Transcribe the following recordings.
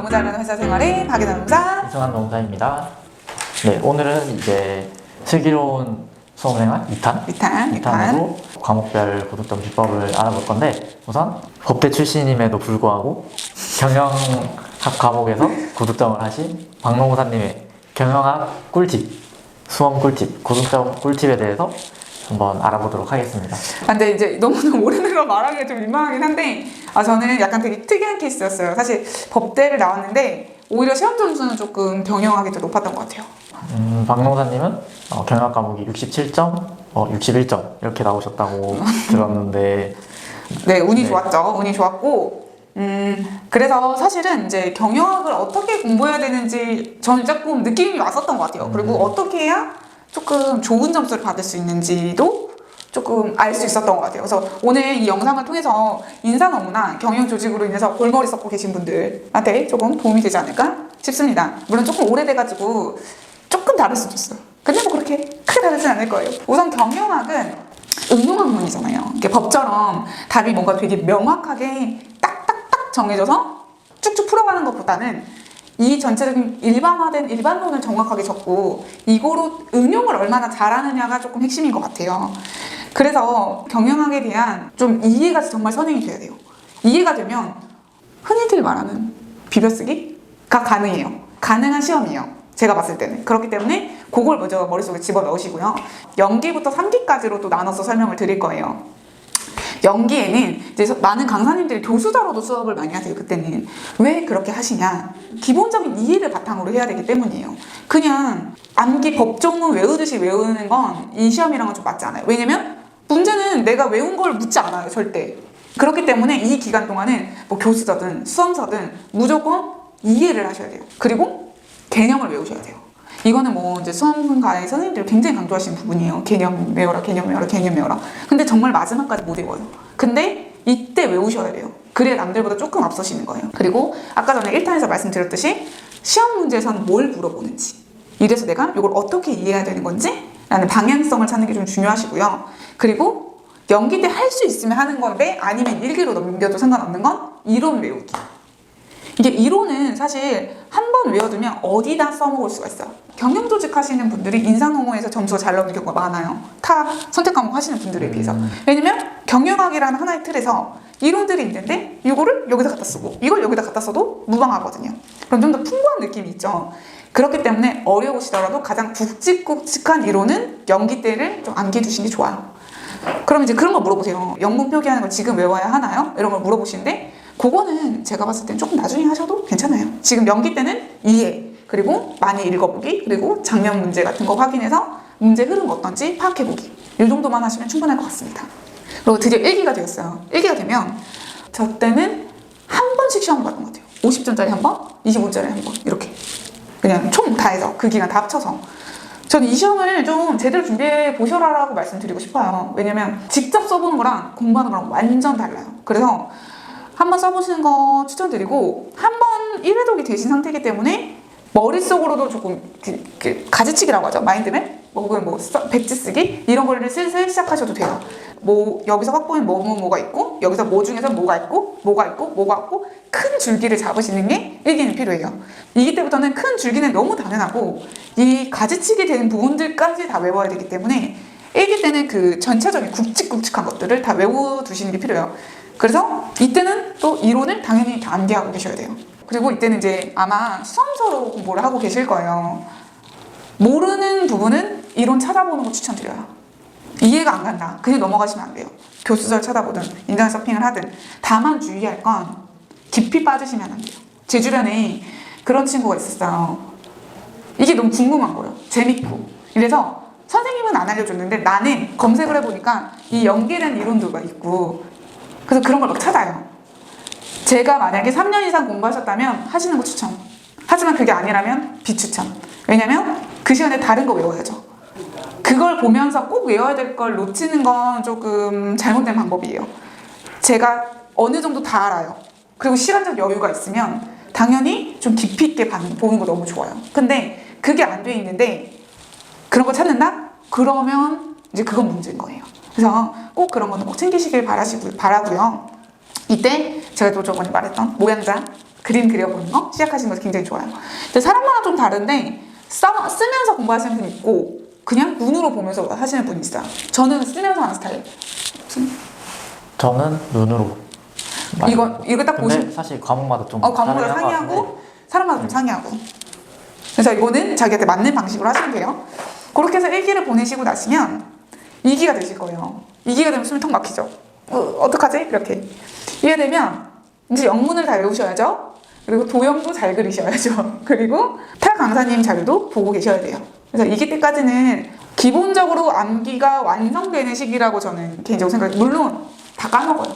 너무 잘하는 회사 생활의 박예나 농사 이승환 농사입니다. 네, 오늘은 이제 슬기로운 수험생활 2탄으로 과목별 고득점 비법을 알아볼 건데, 우선 법대 출신임에도 불구하고 경영학 과목에서 고득점을 하신 박노무사님의 경영학 꿀팁, 수험 꿀팁, 고득점 꿀팁에 대해서 한번 알아보도록 하겠습니다. 근데 이제 너무너무 오래 들어 말하기가 좀 민망하긴 한데, 저는 약간 되게 특이한 케이스였어요. 사실 법대를 나왔는데 오히려 시험 점수는 조금 경영학이 더 높았던 것 같아요. 박농사님은 경영학 과목이 67점, 61점 이렇게 나오셨다고 들었는데, 네, 운이 네. 좋았죠. 운이 좋았고, 그래서 사실은 이제 경영학을 어떻게 공부해야 되는지 저는 조금 느낌이 왔었던 것 같아요. 그리고 어떻게 해야 조금 좋은 점수를 받을 수 있는지도 조금 알 수 있었던 것 같아요. 그래서 오늘 이 영상을 통해서 인사 업무나 경영 조직으로 인해서 골머리 썩고 계신 분들한테 조금 도움이 되지 않을까 싶습니다. 물론 조금 오래돼가지고 조금 다를 수도 있어요. 근데 뭐 그렇게 크게 다르진 않을 거예요. 우선 경영학은 응용학문이잖아요. 이게 법처럼 답이 뭔가 되게 명확하게 딱딱딱 정해져서 쭉쭉 풀어가는 것보다는 이 전체적인 일반화된 일반론을 정확하게 적고 이거로 응용을 얼마나 잘하느냐가 조금 핵심인 것 같아요. 그래서 경영학에 대한 좀 이해가 정말 선행이 돼야 돼요. 이해가 되면 흔히들 말하는 비벼쓰기가 가능해요. 가능한 시험이에요. 제가 봤을 때는. 그렇기 때문에 그걸 먼저 머릿속에 집어넣으시고요. 연기부터 3기까지로 또 나눠서 설명을 드릴 거예요. 연기에는 이제 많은 강사님들이 교수자로도 수업을 많이 하세요. 그때는 왜 그렇게 하시냐, 기본적인 이해를 바탕으로 해야 되기 때문이에요. 그냥 암기 법조문 외우듯이 외우는 건 이 시험이랑은 좀 맞지 않아요. 왜냐면 문제는 내가 외운 걸 묻지 않아요, 절대. 그렇기 때문에 이 기간 동안은 뭐 교수자든 수험사든 무조건 이해를 하셔야 돼요. 그리고 개념을 외우셔야 돼요. 이거는 뭐 이제 수험가의 선생님들이 굉장히 강조하시는 부분이에요. 개념 외워라, 개념 외워라, 개념 외워라. 근데 정말 마지막까지 못 외워요. 근데 이때 외우셔야 돼요. 그래야 남들보다 조금 앞서시는 거예요. 그리고 아까 전에 1탄에서 말씀드렸듯이 시험 문제에서는 뭘 물어보는지, 이래서 내가 이걸 어떻게 이해해야 되는 건지 라는 방향성을 찾는 게 좀 중요하시고요. 그리고 연기 때 할 수 있으면 하는 건데 아니면 일기로 넘겨도 상관없는 건 이론 외우기. 이게 이론은 사실 한 번 외워두면 어디다 써먹을 수가 있어요. 경영조직 하시는 분들이 인사농어에서 점수가 잘 나오는 경우가 많아요. 타 선택 과목 하시는 분들에 비해서. 왜냐면 경영학이라는 하나의 틀에서 이론들이 있는데 이거를 여기다 갖다 쓰고 이걸 여기다 갖다 써도 무방하거든요. 그럼 좀 더 풍부한 느낌이 있죠. 그렇기 때문에 어려우시더라도 가장 굵직굵직한 이론은 연기 때를 좀 암기해두시는 게 좋아요. 그럼 이제 그런 거 물어보세요. 영문 표기하는 걸 지금 외워야 하나요? 이런 걸 물어보시는데 그거는 제가 봤을 땐 조금 나중에 하셔도 괜찮아요. 지금 연기 때는 이해, 그리고 많이 읽어보기, 그리고 작년 문제 같은 거 확인해서 문제 흐름 어떤지 파악해보기, 이 정도만 하시면 충분할 것 같습니다. 그리고 드디어 1기가 되었어요. 1기가 되면 저 때는 한 번씩 시험 받은 것 같아요. 50점짜리 한 번, 25점짜리 한 번, 이렇게 그냥 총 다 해서 그 기간 다 합쳐서. 저는 이 시험을 좀 제대로 준비해 보셔라라고 말씀드리고 싶어요. 왜냐면 직접 써보는 거랑 공부하는 거랑 완전 달라요. 그래서 한번 써보시는 거 추천드리고, 한번 1회독이 되신 상태이기 때문에 머릿속으로도 조금 가지치기라고 하죠. 마인드맵? 혹은 뭐 백지 쓰기? 이런 거를 슬슬 시작하셔도 돼요. 뭐 여기서 확보한 뭐가 있고, 여기서 뭐 중에서 뭐가 있고, 뭐가 있고, 큰 줄기를 잡으시는 게 1기는 필요해요. 2기 때부터는 큰 줄기는 너무 당연하고 이 가지치기 되는 부분들까지 다 외워야 되기 때문에 1기 때는 그 전체적인 굵직굵직한 것들을 다 외워두시는 게 필요해요. 그래서 이때는 또 이론을 당연히 다 암기하고 계셔야 돼요. 그리고 이때는 이제 아마 수험서로 공부를 하고 계실 거예요. 모르는 부분은 이론 찾아보는 거 추천드려요. 이해가 안 간다, 그냥 넘어가시면 안 돼요. 교수설 찾아보든 인터넷 서핑을 하든. 다만 주의할 건 깊이 빠지시면 안 돼요. 제 주변에 그런 친구가 있었어요. 이게 너무 궁금한 거예요. 재밌고. 그래서 선생님은 안 알려줬는데 나는 검색을 해보니까 이 연계된 이론도가 있고, 그래서 그런 걸 막 찾아요. 제가 만약에 3년 이상 공부하셨다면 하시는 거 추천. 하지만 그게 아니라면 비추천. 왜냐면 그 시간에 다른 거 외워야죠. 그걸 보면서 꼭 외워야 될 걸 놓치는 건 조금 잘못된 방법이에요. 제가 어느 정도 다 알아요. 그리고 시간적 여유가 있으면 당연히 좀 깊이 있게 보는 거 너무 좋아요. 근데 그게 안 돼 있는데 그런 거 찾는다? 그러면 이제 그건 문제인 거예요. 그래서 꼭 그런 거는 꼭 챙기시길 바라고요. 이때 제가 또 저번에 말했던 모양자, 그림 그려보는 거 시작하시는 거 굉장히 좋아요. 근데 사람마다 좀 다른데 쓰면서 공부하시는 분 있고 그냥 눈으로 보면서 하시는 분이 있어요. 저는 쓰면서 하는 스타일. 저는 눈으로. 이거 딱 근데 보시면 사실 과목마다 좀 과목마다 다르긴 한것 같은데. 상이하고 사람마다 좀 상이하고. 그래서 이거는 자기한테 맞는 방식으로 하시면 돼요. 그렇게 해서 1기를 보내시고 나시면 2기가 되실 거예요. 2기가 되면 숨이 턱 막히죠. 어떡하지? 이렇게. 이게 되면 이제 영문을 다 외우셔야죠. 그리고 도형도 잘 그리셔야죠. 그리고 타 강사님 자료도 보고 계셔야 돼요. 그래서 2기 때까지는 기본적으로 암기가 완성되는 시기라고 저는 개인적으로 생각해요. 물론 다 까먹어요.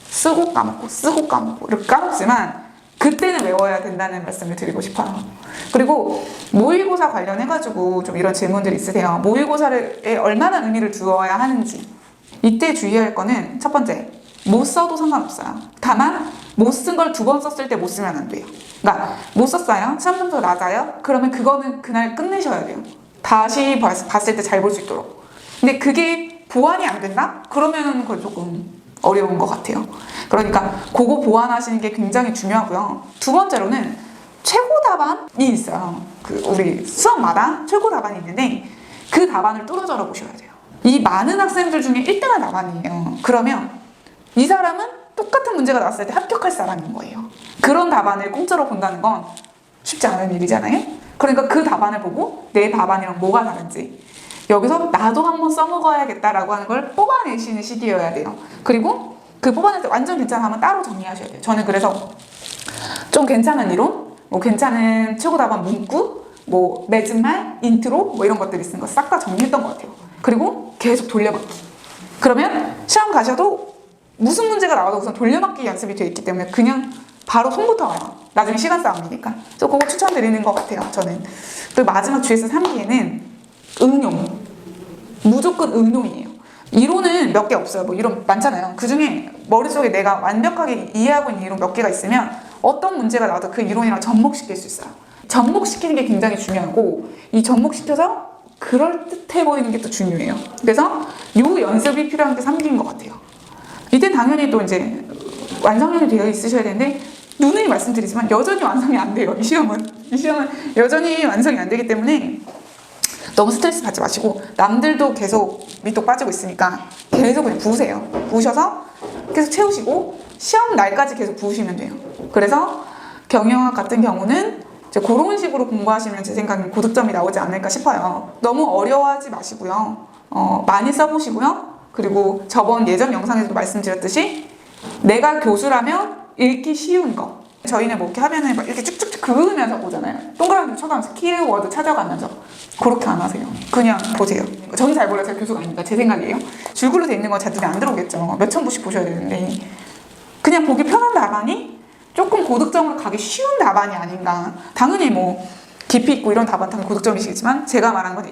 쓰고 까먹고 쓰고 까먹고 이렇게 까먹지만 그때는 외워야 된다는 말씀을 드리고 싶어요. 그리고 모의고사 관련해가지고 좀 이런 질문들이 있으세요. 모의고사에 얼마나 의미를 두어야 하는지. 이때 주의할 거는 첫 번째, 못 써도 상관없어요. 다만 못 쓴 걸 2번 썼을 때 못 쓰면 안 돼요. 그러니까 못 썼어요? 시험 점수가 낮아요? 그러면 그거는 그날 끝내셔야 돼요. 다시 봤을 때 잘 볼 수 있도록. 근데 그게 보완이 안 된다? 그러면 그건 조금 어려운 것 같아요. 그러니까 그거 보완하시는 게 굉장히 중요하고요. 두 번째로는 최고 답안이 있어요. 우리 수업마다 최고 답안이 있는데 그 답안을 뚫어져라 보셔야 돼요. 이 많은 학생들 중에 1등한 답안이에요. 그러면 이 사람은 똑같은 문제가 나왔을 때 합격할 사람인 거예요. 그런 답안을 공짜로 본다는 건 쉽지 않은 일이잖아요. 그러니까 그 답안을 보고 내 답안이랑 뭐가 다른지 여기서 나도 한번 써먹어야겠다라고 하는 걸 뽑아내시는 시기여야 돼요. 그리고 그 뽑아낼 때 완전 괜찮아 하면 따로 정리하셔야 돼요. 저는 그래서 좀 괜찮은 이론, 뭐 괜찮은 최고 답안 문구, 뭐 맺은 말, 인트로 뭐 이런 것들이 있는 거 싹 다 정리했던 것 같아요. 그리고 계속 돌려막기. 그러면 시험 가셔도 무슨 문제가 나와도 우선 돌려막기 연습이 돼 있기 때문에 그냥 바로 손부터 와요. 나중에 시간 싸움이니까. 그래서 그거 추천드리는 것 같아요. 저는. 또 마지막 GS 3기에는 응용. 무조건 응용이에요. 이론은 몇 개 없어요. 뭐 이론 많잖아요. 그 중에 머릿속에 내가 완벽하게 이해하고 있는 이론 몇 개가 있으면 어떤 문제가 나와도 그 이론이랑 접목시킬 수 있어요. 접목시키는 게 굉장히 중요하고 이 접목시켜서 그럴듯해 보이는 게 또 중요해요. 그래서 요 연습이 필요한 게 3기인 것 같아요. 이때 당연히 또 이제 완성형이 되어 있으셔야 되는데 누누이 말씀드리지만 여전히 완성이 안 돼요. 이 시험은 여전히 완성이 안 되기 때문에 너무 스트레스 받지 마시고 남들도 계속 밑도 빠지고 있으니까 계속 그냥 부으세요. 부으셔서 계속 채우시고 시험 날까지 계속 부으시면 돼요. 그래서 경영학 같은 경우는 이제 그런 식으로 공부하시면 제 생각엔 고득점이 나오지 않을까 싶어요. 너무 어려워하지 마시고요. 많이 써보시고요. 그리고 저번 예전 영상에서도 말씀드렸듯이 내가 교수라면 읽기 쉬운 거. 저희는 뭐 이렇게 하면은 막 이렇게 쭉쭉 그으면서 보잖아요. 동그라미 쳐가면서 키워드 찾아가면서 그렇게 안 하세요. 그냥 보세요. 저는 잘 몰라요. 제가 교수가 아닙니다. 제 생각이에요. 줄글로 돼 있는 건 잘 눈에 안 들어오겠죠. 몇천 부씩 보셔야 되는데 그냥 보기 편한 답안이 조금 고득점으로 가기 쉬운 답안이 아닌가. 당연히 뭐 깊이 있고 이런 답안 당연히 고득점이시겠지만 제가 말한 건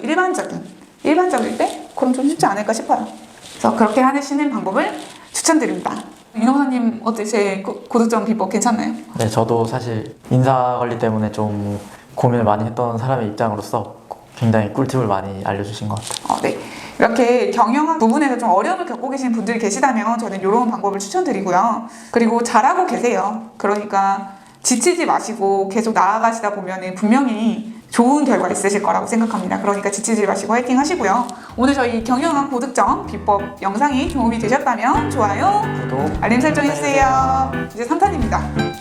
일반적일 때 그럼 좀 쉽지 않을까 싶어요. 그래서 그렇게 하시는 방법을 추천드립니다. 윤호사님 어떠세요? 고득점 비법 괜찮나요? 네, 저도 사실 인사 관리 때문에 좀 고민을 많이 했던 사람의 입장으로서 굉장히 꿀팁을 많이 알려주신 것 같아요. 네. 이렇게 경영학 부분에서 좀 어려움을 겪고 계신 분들이 계시다면 저는 이런 방법을 추천드리고요. 그리고 잘하고 계세요. 그러니까 지치지 마시고 계속 나아가시다 보면 분명히 좋은 결과 있으실 거라고 생각합니다. 그러니까 지치지 마시고 화이팅 하시고요. 오늘 저희 경영학 고득점 비법 영상이 도움이 되셨다면 좋아요, 구독, 알림 설정 해주세요. 이제 3탄입니다.